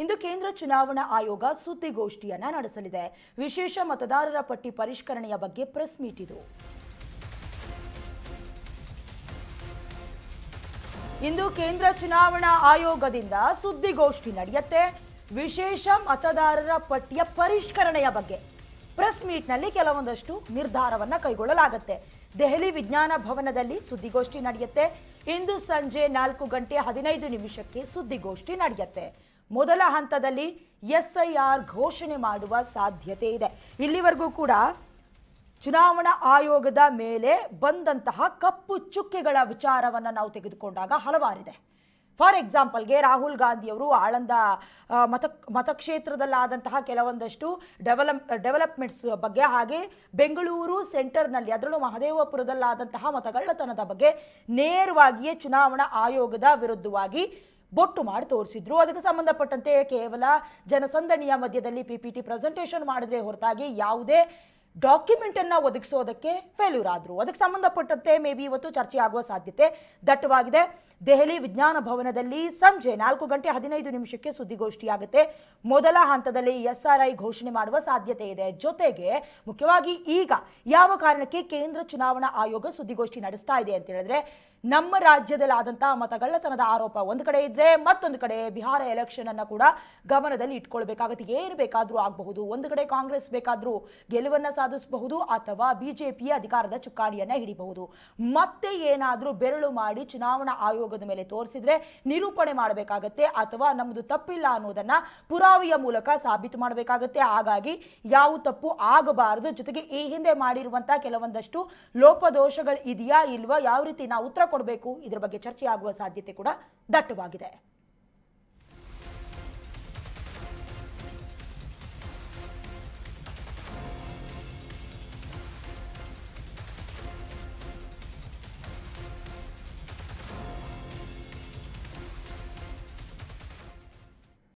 ಇಂದು ಕೇಂದ್ರ ಚುನಾವಣಾ ಆಯೋಗ ಸುದ್ದಿಗೋಷ್ಠಿಯನ್ನ ನಡೆಸಲಿದೆ. ವಿಶೇಷ ಮತದಾರರ ಪಟ್ಟಿ ಪರಿಷ್ಕರಣೆಯ ಬಗ್ಗೆ ಪ್ರೆಸ್ ಮೀಟ್ ಇದು. ಇಂದು ಕೇಂದ್ರ ಚುನಾವಣಾ ಆಯೋಗದಿಂದ ಸುದ್ದಿಗೋಷ್ಠಿ ನಡೆಯುತ್ತೆ. ವಿಶೇಷ ಮತದಾರರ ಪಟ್ಟಿಯ ಪರಿಷ್ಕರಣೆಯ ಬಗ್ಗೆ ಪ್ರೆಸ್ ಮೀಟ್ನಲ್ಲಿ ಕೆಲವೊಂದಷ್ಟು ನಿರ್ಧಾರವನ್ನ ಕೈಗೊಳ್ಳಲಾಗುತ್ತೆ. ದೆಹಲಿ ವಿಜ್ಞಾನ ಭವನದಲ್ಲಿ ಸುದ್ದಿಗೋಷ್ಠಿ ನಡೆಯುತ್ತೆ. ಇಂದು ಸಂಜೆ 4:15 ಸುದ್ದಿಗೋಷ್ಠಿ ನಡೆಯುತ್ತೆ. ಮೊದಲ ಹಂತದಲ್ಲಿ SIR ಘೋಷಣೆ ಮಾಡುವ ಸಾಧ್ಯತೆ ಇದೆ. ಇಲ್ಲಿವರೆಗೂ ಕೂಡ ಚುನಾವಣಾ ಆಯೋಗದ ಮೇಲೆ ಬಂದಂತಹ ಕಪ್ಪು ಚುಕ್ಕೆಗಳ ವಿಚಾರವನ್ನು ನಾವು ತೆಗೆದುಕೊಂಡಾಗ ಹಲವಾರಿದೆ. ಫಾರ್ ಎಕ್ಸಾಂಪಲ್ಗೆ ರಾಹುಲ್ ಗಾಂಧಿಯವರು ಆಳಂದ ಮತಕ್ಷೇತ್ರದಲ್ಲಾದಂತಹ ಕೆಲವೊಂದಷ್ಟು ಡೆವಲಪ್ಮೆಂಟ್ಸ್ ಬಗ್ಗೆ, ಹಾಗೆ ಬೆಂಗಳೂರು ಸೆಂಟರ್ನಲ್ಲಿ ಅದರಲ್ಲೂ ಮಹದೇವಪುರದಲ್ಲಾದಂತಹ ಮತಗಳ್ಳತನದ ಬಗ್ಗೆ ನೇರವಾಗಿಯೇ ಚುನಾವಣಾ ಆಯೋಗದ ವಿರುದ್ಧವಾಗಿ ಬೊಟ್ಟು ಮಾಡಿ ತೋರಿಸಿದ್ರು. ಅದಕ್ಕೆ ಸಂಬಂಧಪಟ್ಟಂತೆ ಕೇವಲ ಜನಸಂದಣಿಯ ಮಧ್ಯದಲ್ಲಿ PPT ಪ್ರೆಸೆಂಟೇಷನ್ ಮಾಡಿದ್ರೆ ಹೊರತಾಗಿ ಯಾವುದೇ ಡಾಕ್ಯುಮೆಂಟ್ ಅನ್ನ ಒದಗಿಸೋದಕ್ಕೆ ಫೇಲ್ಯೂರ್ ಆದ್ರು. ಅದಕ್ಕೆ ಸಂಬಂಧಪಟ್ಟಂತೆ ಮೇ ಬಿ ಇವತ್ತು ಚರ್ಚೆ ಆಗುವ ಸಾಧ್ಯತೆ ದಟ್ಟವಾಗಿದೆ. ದೆಹಲಿ ವಿಜ್ಞಾನ ಭವನದಲ್ಲಿ ಸಂಜೆ 4:15 ಸುದ್ದಿಗೋಷ್ಠಿ ಆಗುತ್ತೆ. ಮೊದಲ ಹಂತದಲ್ಲಿ SRI ಘೋಷಣೆ ಮಾಡುವ ಸಾಧ್ಯತೆ ಇದೆ. ಜೊತೆಗೆ ಮುಖ್ಯವಾಗಿ ಈಗ ಯಾವ ಕಾರಣಕ್ಕೆ ಕೇಂದ್ರ ಚುನಾವಣಾ ಆಯೋಗ ಸುದ್ದಿಗೋಷ್ಠಿ ನಡೆಸ್ತಾ ಇದೆ ಅಂತ ಹೇಳಿದ್ರೆ, ನಮ್ಮ ರಾಜ್ಯದಲ್ಲಾದಂತಹ ಮತಗಳ್ಳತನದ ಆರೋಪ ಒಂದು ಕಡೆ ಇದ್ರೆ, ಮತ್ತೊಂದು ಕಡೆ ಬಿಹಾರ ಎಲೆಕ್ಷನ್ ಅನ್ನ ಕೂಡ ಗಮನದಲ್ಲಿ ಇಟ್ಕೊಳ್ಬೇಕಾಗುತ್ತೆ. ಏನು ಬೇಕಾದ್ರೂ ಆಗಬಹುದು. ಒಂದು ಕಡೆ ಕಾಂಗ್ರೆಸ್ ಬೇಕಾದ್ರೂ ಗೆಲುವನ್ನ ಸಾಧಿಸಬಹುದು, ಅಥವಾ ಬಿಜೆಪಿಯ ಅಧಿಕಾರದ ಚುಕ್ಕಾಣಿಯನ್ನ ಹಿಡಿಬಹುದು. ಮತ್ತೆ ಏನಾದ್ರೂ ಬೆರಳು ಮಾಡಿ ಚುನಾವಣಾ ಆಯೋಗದ ಮೇಲೆ ತೋರಿಸಿದ್ರೆ ನಿರೂಪಣೆ ಮಾಡಬೇಕಾಗತ್ತೆ, ಅಥವಾ ನಮ್ದು ತಪ್ಪಿಲ್ಲ ಅನ್ನೋದನ್ನ ಪುರಾವೆಯ ಮೂಲಕ ಸಾಬೀತು ಮಾಡಬೇಕಾಗತ್ತೆ. ಹಾಗಾಗಿ ಯಾವ ತಪ್ಪು ಆಗಬಾರದು. ಜೊತೆಗೆ ಈ ಹಿಂದೆ ಮಾಡಿರುವಂತಹ ಕೆಲವೊಂದಷ್ಟು ಲೋಪದೋಷಗಳು ಇದೆಯಾ ಇಲ್ವಾ, ಯಾವ ರೀತಿ ನಾವು ಉತ್ತರ ಕೊಡಬೇಕು, ಇದರ ಬಗ್ಗೆ ಚರ್ಚೆ ಆಗುವ ಸಾಧ್ಯತೆ ಕೂಡ ದಟ್ಟವಾಗಿದೆ.